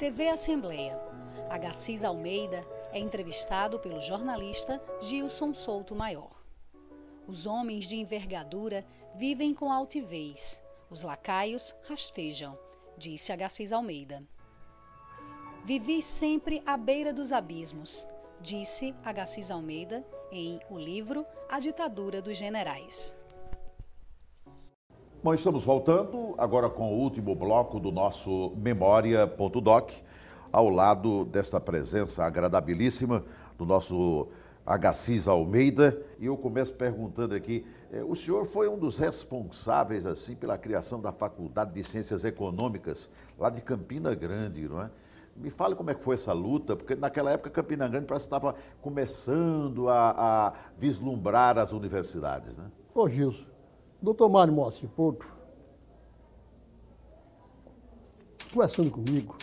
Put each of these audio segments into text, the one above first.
TV Assembleia. Agassiz Almeida é entrevistado pelo jornalista Gilson Souto Maior. Os homens de envergadura vivem com altivez. Os lacaios rastejam, disse Agassiz Almeida. Vivi sempre à beira dos abismos, disse Agassiz Almeida em o livro A Ditadura dos Generais. Bom, estamos voltando agora com o último bloco do nosso Memória.doc, ao lado desta presença agradabilíssima do nosso Agassiz Almeida. E eu começo perguntando aqui, o senhor foi um dos responsáveis, assim, pela criação da Faculdade de Ciências Econômicas, lá de Campina Grande, não é? Me fale como é que foi essa luta, porque naquela época Campina Grande parece que estava começando a vislumbrar as universidades, né? Ô Gilson, doutor Mário Moacir Porto, conversando comigo,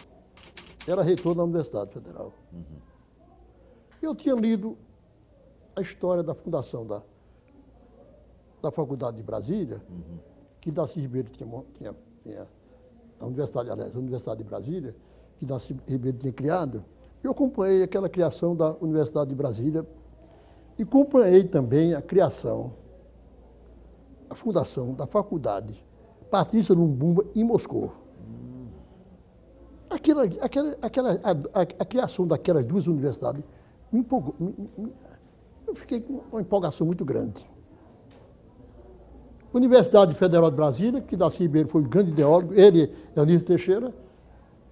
era reitor da Universidade Federal. Eu tinha lido a história da fundação da Faculdade de Brasília, que Darcy Ribeiro tinha a Universidade, aliás, a Universidade de Brasília, que Darcy Ribeiro tinha criado. Eu acompanhei aquela criação da Universidade de Brasília e acompanhei também a criação, a fundação da Faculdade Patrícia Lumumba em Moscou. A criação daquelas duas universidades me empolgou, eu fiquei com uma empolgação muito grande. Universidade Federal de Brasília, que Darcy Ribeiro foi o grande ideólogo, ele e Anísio Teixeira,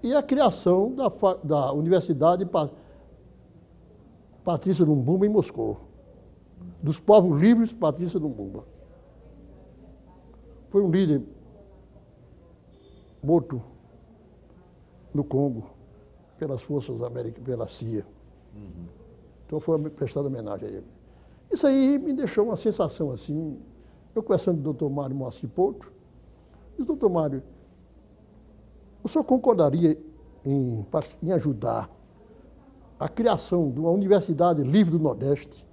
e a criação da Universidade Patrícia Lumumba em Moscou, dos povos livres Patrícia Lumumba. Foi um líder morto no Congo pelas forças americanas, pela CIA. Então foi prestada homenagem a ele. Isso aí me deixou uma sensação assim. Eu conversando com o doutor Mário Moacir Porto, disse, doutor Mário, o senhor concordaria em ajudar a criação de uma Universidade Livre do Nordeste,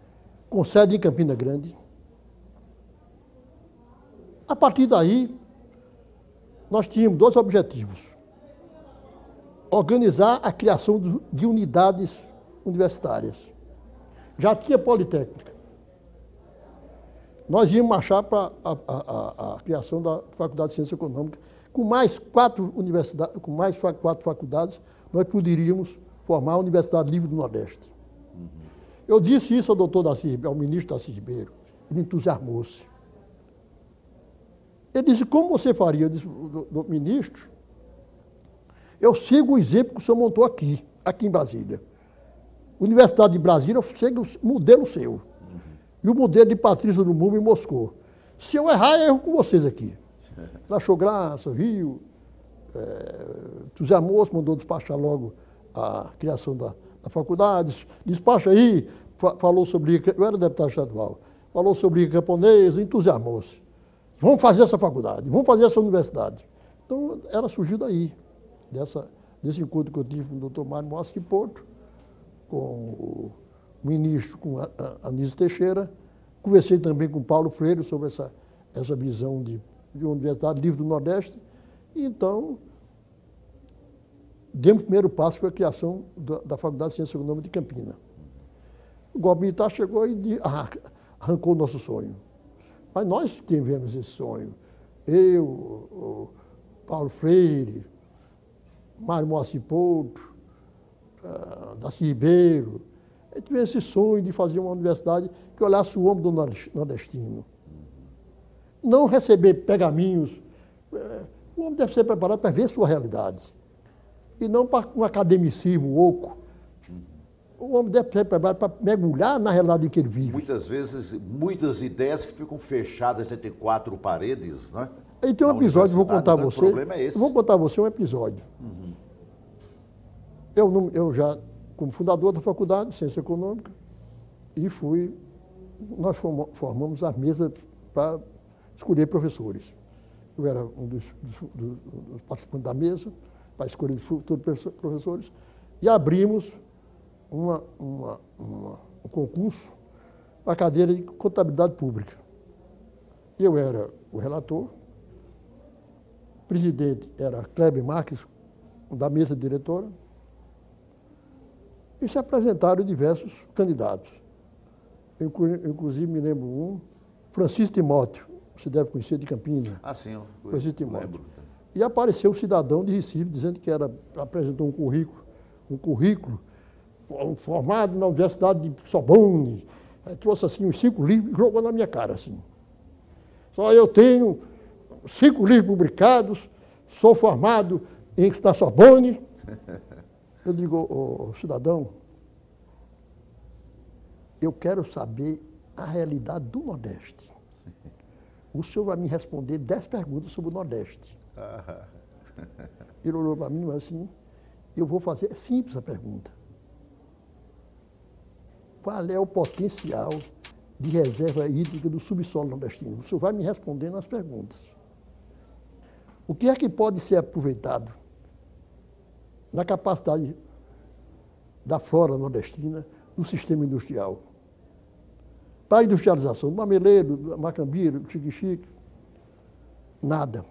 com sede em Campina Grande? A partir daí, nós tínhamos dois objetivos. Organizar a criação de unidades universitárias. Já tinha Politécnica. Nós íamos marchar para a criação da Faculdade de Ciências Econômicas. Com mais quatro faculdades, nós poderíamos formar a Universidade Livre do Nordeste. Eu disse isso ao doutor Darcy Ribeiro, ao ministro Darcy Ribeiro. Ele entusiasmou-se. Ele disse, como você faria? Eu disse, do ministro, eu sigo o exemplo que o senhor montou aqui em Brasília. Universidade de Brasília, eu sigo o modelo seu. E o modelo de Patrícia Lumumba em Moscou. Se eu errar, eu erro com vocês aqui. Ela achou graça, riu, entusiasmou-se, mandou despachar logo a criação da faculdade. Despacha aí, falou sobre... Eu era deputado estadual. Falou sobre camponês, entusiasmou-se. Vamos fazer essa faculdade, vamos fazer essa universidade. Então, ela surgiu daí, desse encontro que eu tive com o doutor Mário Moacir Porto, com o ministro, com Anísio Teixeira. Conversei também com Paulo Freire sobre essa visão de uma Universidade Livre do Nordeste. E, então, demos o primeiro passo para a criação da Faculdade de Ciências Econômicas de Campina. O golpe militar chegou e arrancou o nosso sonho. Mas nós tivemos esse sonho. Eu, o Paulo Freire, Mário Moacir Porto, Darcy Ribeiro. A gente teve esse sonho de fazer uma universidade que olhasse o ombro do nordestino. Não receber pergaminhos. O homem deve ser preparado para ver sua realidade. E não para um academicismo oco. O homem deve ser preparado para mergulhar na realidade em que ele vive. Muitas vezes, muitas ideias que ficam fechadas entre quatro paredes, né? Aí tem um episódio, vou contar a você. O problema é esse. Eu vou contar a você um episódio. Eu já, como fundador da Faculdade de Ciência Econômica, nós formamos a mesa para escolher professores. Eu era um dos participantes da mesa, para escolher futuros professores, e abrimos um concurso para a cadeira de Contabilidade Pública. Eu era o relator, o presidente era Kleber Marques, da mesa diretora, E se apresentaram diversos candidatos. Inclusive, me lembro um, Francisco Timóteo, você deve conhecer, de Campinas. Ah, sim. Francisco Timóteo. E apareceu um cidadão de Recife dizendo que apresentou um currículo formado na Universidade de Sorbonne. Aí trouxe assim uns 5 livros e jogou na minha cara assim. Só eu tenho 5 livros publicados, sou formado na Sorbonne. Eu digo, ô, cidadão, eu quero saber a realidade do Nordeste. O senhor vai me responder 10 perguntas sobre o Nordeste. Ele olhou para mim e disse assim, eu vou fazer, é simples a pergunta. Qual é o potencial de reserva hídrica do subsolo nordestino? O senhor vai me responder nas perguntas. O que é que pode ser aproveitado na capacidade da flora nordestina no sistema industrial? Para a industrialização do mameleiro, do macambira, do chique-chique, nada.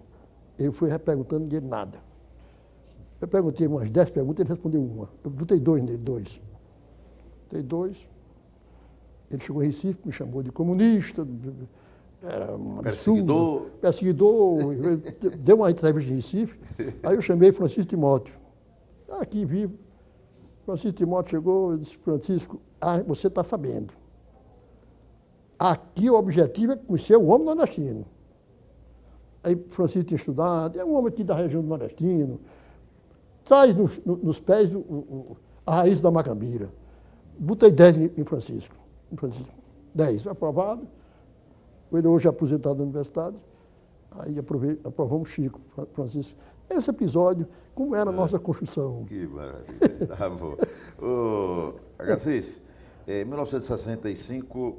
Ele foi perguntando e ele nada. Eu perguntei umas 10 perguntas, ele respondeu uma. Eu botei 2 nele, 2. Botei 2. Ele chegou em Recife, me chamou de comunista, era um absurdo. Perseguidor. Deu uma entrevista em Recife, aí eu chamei Francisco Timóteo. Aqui vivo. Francisco Timóteo chegou e disse, Francisco, você está sabendo. Aqui o objetivo é conhecer o homem nordestino. Aí Francisco tinha estudado, é um homem aqui da região do nordestino, traz nos pés a raiz da macambira. Botei 10 em Francisco. 10, aprovado. Ele hoje é aposentado da universidade. Aí aprovamos Chico, Francisco. Esse episódio, como era a nossa construção. Que maravilha. Tá bom. Agassiz, em 1965,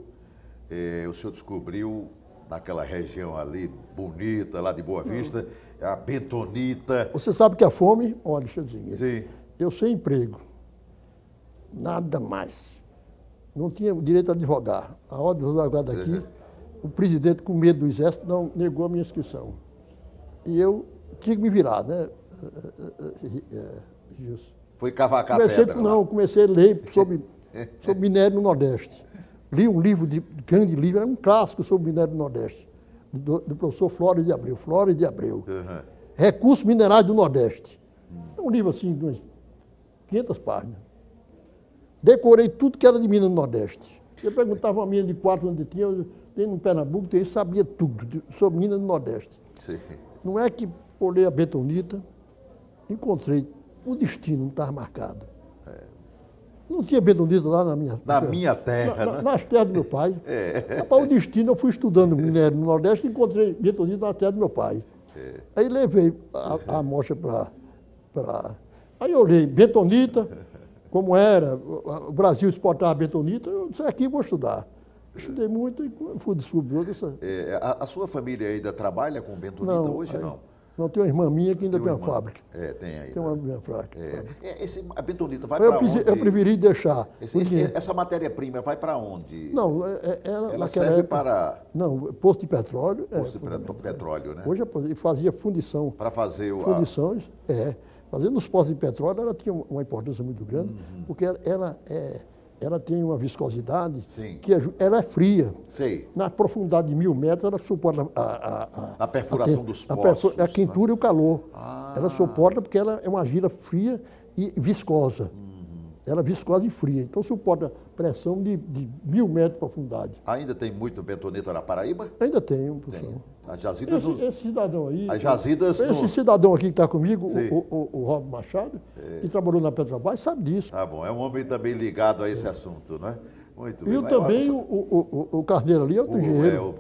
o senhor descobriu, naquela região ali, bonita, lá de Boa Vista, a bentonita. Você sabe que a fome, olha, deixa eu dizer, Sim. Eu sem emprego, nada mais. Não tinha direito a advogar. A ordem dos advogados aqui, o presidente, com medo do exército, não negou a minha inscrição. E eu tinha que me virar, né, Gilson? Foi cavacar pedra? Não, comecei a ler sobre minério no Nordeste. Li um livro, grande livro, era um clássico sobre minério do Nordeste, do professor Flores de Abreu. Uhum. Recursos Minerais do Nordeste. É um livro assim, de umas 500 páginas. Decorei tudo que era de mina no Nordeste. Eu perguntava a mina de 4 onde tinha, tem no Pernambuco, eu sabia tudo sobre mina no Nordeste. Sim. Não é que olhei a bentonita, encontrei, o destino não estava marcado. Não tinha bentonita lá na minha terra. Na minha terra, né? Nas terras do meu pai. Para o destino, eu fui estudando minério no Nordeste e encontrei bentonita na terra do meu pai. Aí levei a amostra para... Aí eu olhei bentonita, como era, o Brasil exportava bentonita, eu disse, aqui vou estudar. Estudei muito e fui descobrir essa... A sua família ainda trabalha com bentonita hoje, não? Não, tem uma irmã minha que ainda tem uma fábrica. Tem aí. Tem uma minha fábrica. A bentonita vai para onde? Eu preferi deixar. Essa matéria-prima vai para onde? Não, ela serve para... Não, posto de petróleo. Posto de petróleo, né? Hoje fazia fundição. Para fazer o... Fundições, fazendo nos postos de petróleo, ela tinha uma importância muito grande, porque ela tem uma viscosidade. Sim. Que ela é fria. Sei. Na profundidade de 1000 metros, ela suporta a perfuração dos poços. A quentura, né? E o calor. Ela suporta porque ela é uma argila fria e viscosa. Ela é viscosa e fria. Então suporta pressão de 1000 metros de profundidade. Ainda tem muito bentonita na Paraíba? Ainda tem, professor. As jazidas... Esse cidadão aí... As jazidas... Esse cidadão aqui que está comigo, o Rob Machado, que trabalhou na Petrobras, sabe disso. Tá bom, é um homem também ligado a esse assunto, não é? Muito bem. E também o Carneiro ali é outro engenheiro.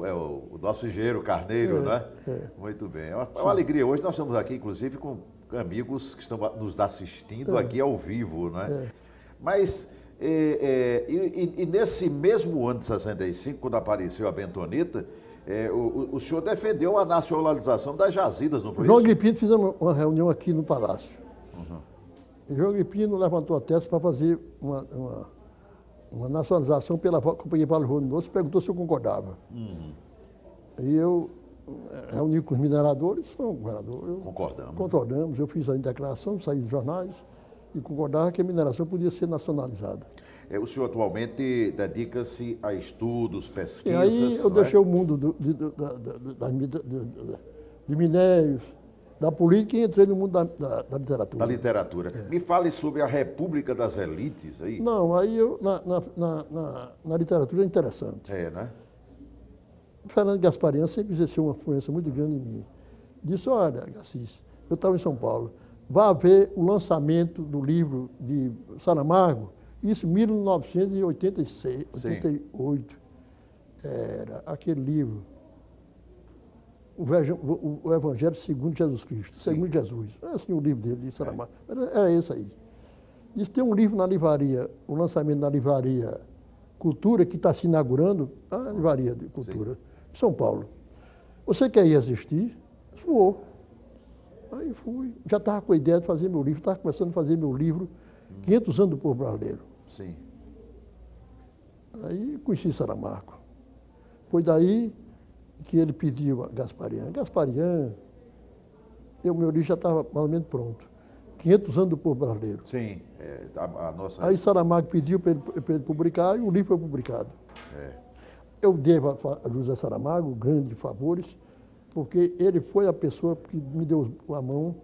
O nosso engenheiro Carneiro, né? Muito bem. É uma alegria. Hoje nós estamos aqui, inclusive, com amigos que estão nos assistindo aqui ao vivo, né? Mas, nesse mesmo ano de 65, quando apareceu a bentonita, o senhor defendeu a nacionalização das jazidas, não foi João isso? Agripino fizemos uma reunião aqui no Palácio. João Agripino levantou a tese para fazer uma nacionalização pela Companhia Vale Rio Doce, perguntou se eu concordava. E eu reuni com os mineradores, Concordamos, eu fiz a declaração, saí dos jornais e concordava que a mineração podia ser nacionalizada. O senhor atualmente dedica-se a estudos, pesquisas. E aí eu deixei o mundo de minérios, da política, e entrei no mundo da literatura. Da literatura. Me fale sobre a República das Elites aí. Não, aí na literatura é interessante. Né? Fernando Gasparian sempre exerceu uma influência muito grande em mim. Disse, olha, Gassis, eu estava em São Paulo, vai haver o lançamento do livro de Saramago, isso em 1986, 88, era aquele livro, o Evangelho segundo Jesus Cristo, segundo Jesus. É assim o livro dele, de Saramago. Era esse aí. Isso tem um livro na livraria, o lançamento na livraria Cultura, que está se inaugurando, a livraria de Cultura, de São Paulo. Você quer ir assistir? Vou. Aí fui. Já estava com a ideia de fazer meu livro, estava começando a fazer meu livro, 500 anos do povo brasileiro. Sim. Aí conheci Saramago. Foi daí que ele pediu a Gasparian. Gasparian, meu livro já estava mais ou menos pronto. 500 anos do povo brasileiro. Sim. A nossa... Aí Saramago pediu para ele publicar e o livro foi publicado. Eu devo a José Saramago grandes favores, porque ele foi a pessoa que me deu a mão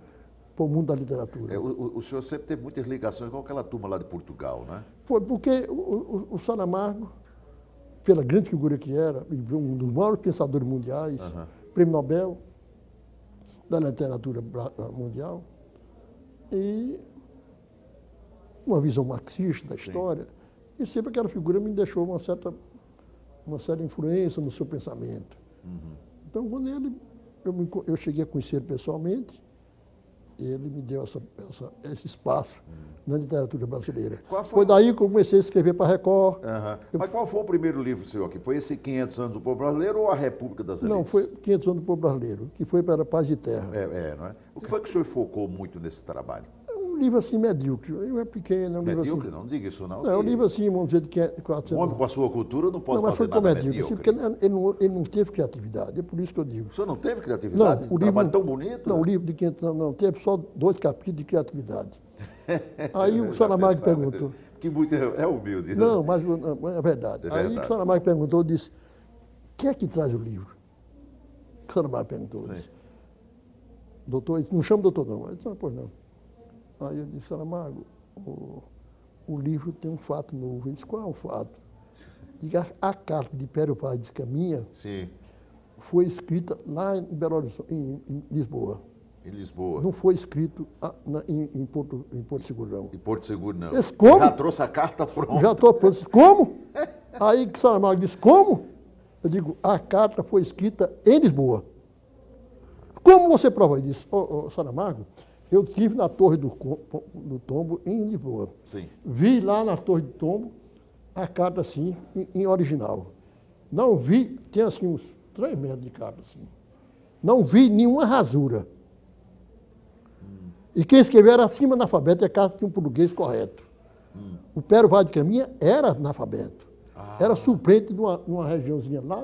para o mundo da literatura. O senhor sempre teve muitas ligações com aquela turma lá de Portugal, né? Foi porque o Saramago, pela grande figura que era, um dos maiores pensadores mundiais, prêmio Nobel da literatura mundial, e uma visão marxista da história, e sempre aquela figura me deixou uma certa influência no seu pensamento. Então, quando eu cheguei a conhecer ele pessoalmente, ele me deu esse espaço na literatura brasileira. Foi daí que eu comecei a escrever para a Record. Mas qual foi o primeiro livro seu aqui? Foi esse 500 anos do povo brasileiro ou a República das Elites? Não, foi 500 anos do povo brasileiro, que foi para a Paz de Terra. Não é? O que foi que o senhor focou muito nesse trabalho? É um livro assim medíocre, um livro é pequeno. Medíocre? Assim, não diga isso não. É um livro assim, vamos dizer, de 400 Um homem com a sua cultura não pode mas fazer foi nada medíocre. medíocre. Porque ele não teve criatividade, é por isso que eu digo. O senhor não teve criatividade? Não, um trabalho tão bonito? Não, o livro de 500 anos não, teve só 2 capítulos de criatividade. Aí o Saramago perguntou. Que muito é humilde. Não, mas é verdade. Aí o Saramago perguntou, disse, quem é que traz o livro? O Saramago perguntou, disse, doutor, ele não chama doutor não. Ele disse, pois não. Aí eu disse, Saramago, o livro tem um fato novo. Ele disse, qual é o fato? Diga, a carta de Pério Vaz de Caminha foi escrita lá em Belo Horizonte, em Lisboa. Em Lisboa. Não foi escrito em Porto Seguro, não. Em Porto Seguro, não. Disse, como? Já trouxe a carta pronta. Já estou pronto. Disse, como? Aí que Saramago disse, como? Eu digo, a carta foi escrita em Lisboa. Como você prova? Ele disse, Saramago, eu estive na Torre do Tombo, em Lisboa. Sim. Vi lá na Torre do Tombo a carta assim, em original. Não vi, tem assim uns 3 metros de carta assim. Não vi nenhuma rasura. E quem escreveu era acima analfabeto, e a carta tinha um português correto. O Pério Vaz de Caminha era analfabeto. Era suplente de uma regiãozinha lá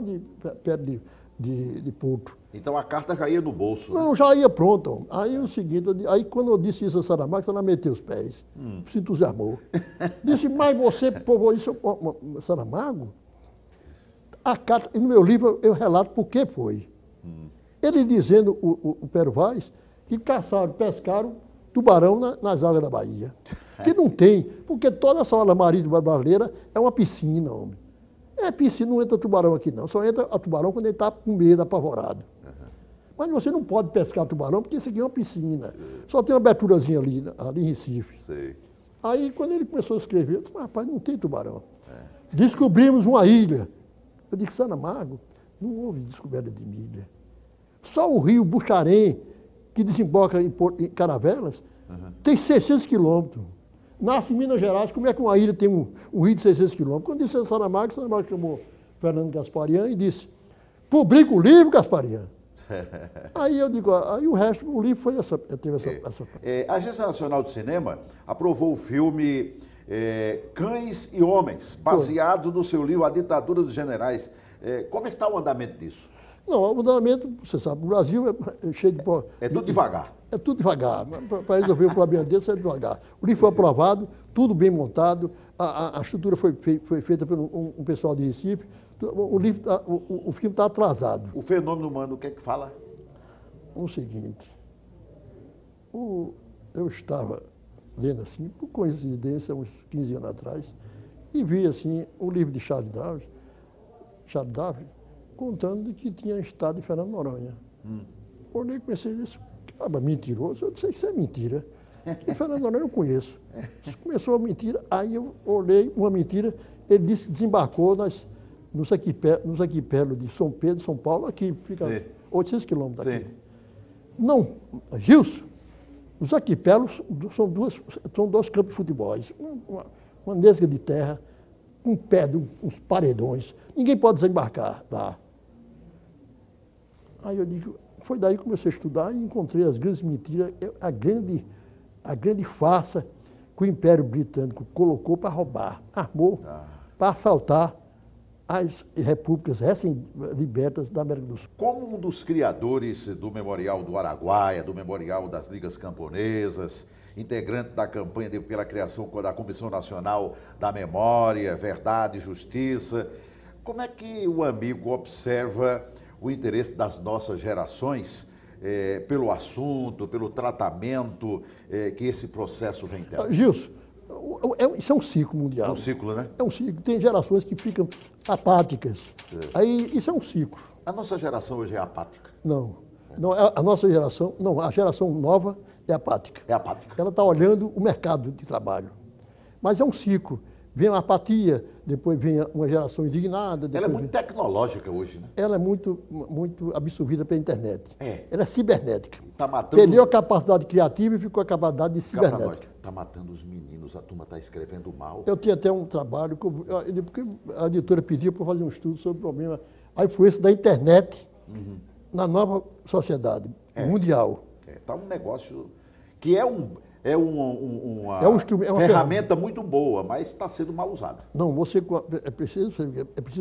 perto de Porto. Então a carta já ia no bolso. Não, já ia pronto. Aí o seguinte, aí quando eu disse isso a Saramago, ela meteu os pés, se entusiasmou. Disse, mas você provou isso, Saramago? A carta, e no meu livro eu relato por que foi. Ele dizendo, o Pério Vaz, que pescaram tubarão nas águas da Bahia. Que não tem, porque toda essa orla marítima brasileira é uma piscina, homem. É piscina, não entra tubarão aqui não, só entra a tubarão quando ele está com medo, apavorado. Mas você não pode pescar tubarão, porque isso aqui é uma piscina. Só tem uma aberturazinha ali em Recife. Sei. Aí, quando ele começou a escrever, eu disse, rapaz, não tem tubarão. Descobrimos uma ilha. Eu disse, Saramago, não houve descoberta de ilha. Só o rio Buxarém, que desemboca em Caravelas, tem 600 quilômetros. Nasce em Minas Gerais, como é que uma ilha tem um rio de 600 quilômetros? Quando disse a Saramago chamou Fernando Gasparian e disse, publica o livro, Gasparian. Aí eu digo, aí o resto, o livro foi teve essa... A Agência Nacional de Cinema aprovou o filme Cães e Homens, baseado no seu livro A Ditadura dos Generais. Como é que está o andamento disso? Não, o andamento, você sabe, o Brasil é cheio de... É tudo devagar. É tudo devagar. Para resolver um problema desse é devagar. O livro foi aprovado, tudo bem montado, a estrutura foi feita por um pessoal de Recife. O filme está atrasado. O fenômeno humano, o que é que fala? O seguinte, eu estava lendo assim, por coincidência, uns 15 anos atrás, e vi assim um livro de Charles Darwin, contando que tinha estado em Fernando de Noronha. Olhei e pensei nisso, cara, mentiroso, eu sei que isso é mentira. E Fernando de Noronha eu conheço. Começou a mentira, aí eu olhei uma mentira, ele disse que desembarcou nos arquipélagos de São Pedro, São Paulo, aqui, fica 800 quilômetros daqui. Sim. Não, Gilson, os arquipélagos são dois campos de futebol, uma nesga de terra, um pé de uns paredões, ninguém pode desembarcar lá. Aí eu digo, foi daí que comecei a estudar e encontrei as grandes mentiras, a grande farsa que o Império Britânico colocou para roubar, armou para assaltar as repúblicas recém-libertas da América do Sul. Como um dos criadores do Memorial do Araguaia, do Memorial das Ligas Camponesas, integrante da campanha pela criação da Comissão Nacional da Memória, Verdade e Justiça, como é que o amigo observa o interesse das nossas gerações pelo assunto, pelo tratamento que esse processo vem tendo? Gilson, isso é um ciclo mundial. É um ciclo, né? É um ciclo. Tem gerações que ficam apáticas. Aí, isso é um ciclo. A nossa geração hoje é apática. Não. Não, a nossa geração, não, a geração nova é apática. É apática. Ela está olhando o mercado de trabalho. Mas é um ciclo. Vem a apatia, depois vem uma geração indignada. Ela é muito tecnológica hoje, né? Ela é muito absorvida pela internet. É. Ela é cibernética. Tá matando... Perdeu a capacidade criativa e ficou a capacidade de cibernética. Está matando os meninos, a turma está escrevendo mal. Eu tinha até um trabalho, porque a editora pediu para fazer um estudo sobre o problema, a influência da internet na nova sociedade mundial. Está um negócio que é uma ferramenta muito boa, mas está sendo mal usada. Não, é preciso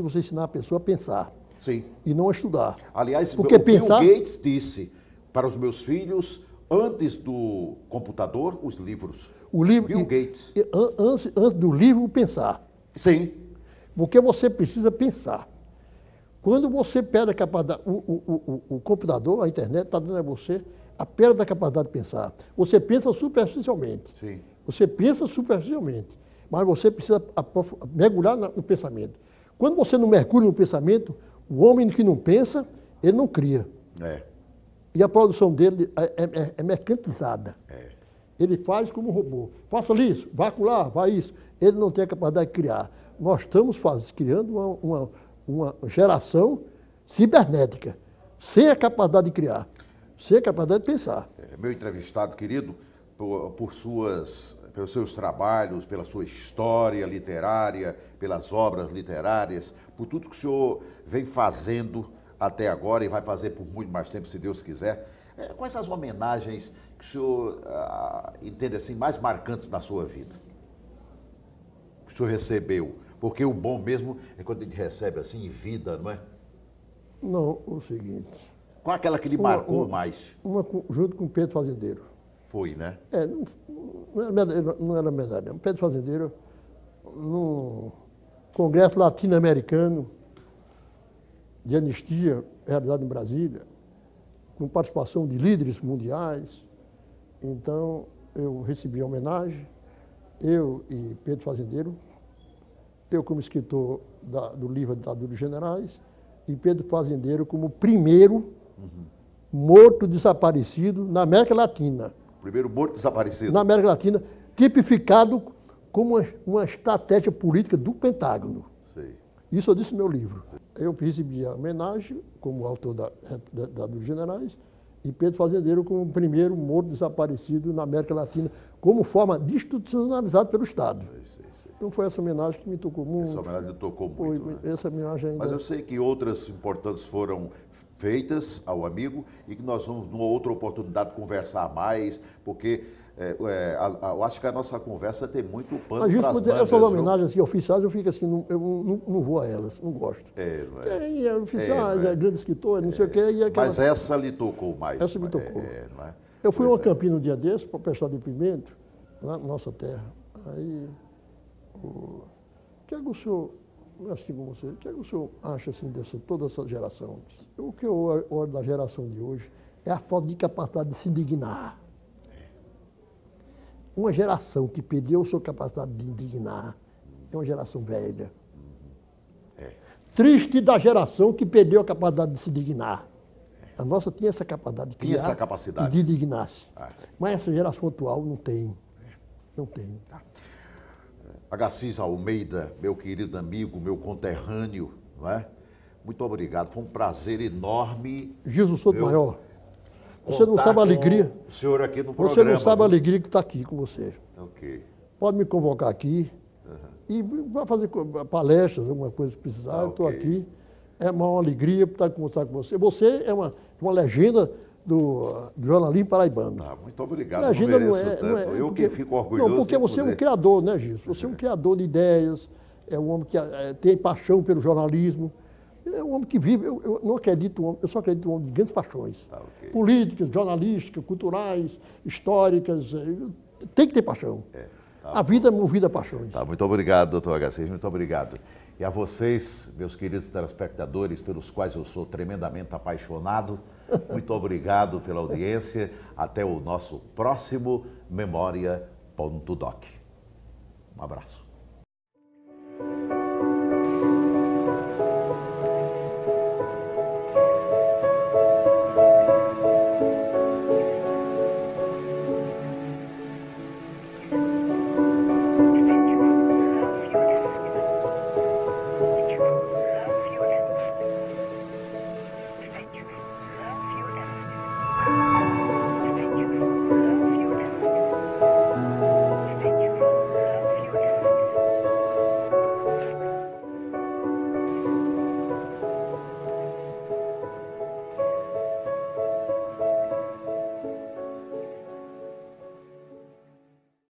você ensinar a pessoa a pensar. Sim. E não a estudar. Aliás, porque Bill Gates disse para os meus filhos, antes do computador, os livros. O livro, Bill Gates. Antes do livro, pensar. Sim. Porque você precisa pensar. Quando você perde a capacidade, o computador, a internet, está dando a você a perda da capacidade de pensar. Você pensa superficialmente. Sim. Você pensa superficialmente, mas você precisa mergulhar no pensamento. Quando você não mergulha no pensamento, o homem que não pensa, ele não cria. E a produção dele é mercantilizada. Ele faz como um robô. Faça isso, vá lá, vá isso. Ele não tem a capacidade de criar. Nós estamos criando uma geração cibernética, sem a capacidade de criar, sem a capacidade de pensar. Meu entrevistado querido, pelos seus trabalhos, pela sua história literária, pelas obras literárias, por tudo que o senhor vem fazendo até agora e vai fazer por muito mais tempo, se Deus quiser. Quais as homenagens que o senhor entende assim mais marcantes na sua vida? Que o senhor recebeu? Porque o bom mesmo é quando a gente recebe assim em vida, não é? Não, o seguinte... Qual aquela que lhe marcou mais? Junto com o Pedro Fazendeiro. Foi, né? Não era medalha. O Pedro Fazendeiro, no Congresso Latino-Americano de Anistia, realizado em Brasília, com participação de líderes mundiais. Então, eu recebi a homenagem, eu e Pedro Fazendeiro, eu como escritor do livro Ditaduras Generais, e Pedro Fazendeiro como primeiro morto desaparecido na América Latina. Primeiro morto desaparecido. Na América Latina, tipificado como uma estratégia política do Pentágono. Sei. Isso eu disse no meu livro. Eu recebi a homenagem como autor dos Generais e Pedro Fazendeiro como o primeiro morto desaparecido na América Latina, como forma de institucionalizada pelo Estado. Sei. Então foi essa homenagem que me tocou muito. Essa homenagem me tocou muito. Foi, né? Essa homenagem ainda... Mas eu sei que outras importantes foram feitas ao amigo e que nós vamos, numa outra oportunidade, conversar mais, porque eu acho que a nossa conversa tem muito pano Mas para as mangas. essas homenagens assim, oficiais, eu fico assim, eu não vou a elas, não gosto. Não é? Tem oficiais, grande escritor, não sei o quê. E aquela... Mas essa lhe tocou mais. Essa me tocou. Não é? Eu fui a uma Campina um dia desse para prestar depoimento, na nossa terra. Aí, o que é que o senhor, assim como você, o que é que o senhor acha assim, toda essa geração? O que eu olho da geração de hoje é a falta de capacidade de se indignar. Uma geração que perdeu a sua capacidade de indignar é uma geração velha. Triste da geração que perdeu a capacidade de se indignar. A nossa tinha essa capacidade de criar essa capacidade. e de indignar-se. Mas essa geração atual não tem. Não tem. Agassiz Almeida, meu querido amigo, meu conterrâneo, não é? Muito obrigado. Foi um prazer enorme. Gilson Sotomayor, você não sabe a alegria. O senhor aqui no programa. Você não sabe a alegria que está aqui com você. Ok. Pode me convocar aqui e vai fazer palestras, alguma coisa que precisar. Eu estou aqui. É uma alegria estar conversando com você. Você é uma legenda do jornalismo paraibano. Muito obrigado. Legenda não é, eu porque, que fico orgulhoso. Não, porque você é um criador, né, Gilson? Você é um criador de ideias, é um homem que tem paixão pelo jornalismo. É um homem que vive, eu não acredito, eu só acredito em um homem de grandes paixões. Políticas, jornalísticas, culturais, históricas. Tem que ter paixão. A vida é movida a paixões. Muito obrigado, doutor Agassiz, muito obrigado. E a vocês, meus queridos telespectadores, pelos quais eu sou tremendamente apaixonado, muito obrigado pela audiência. Até o nosso próximo Memória.doc. Um abraço.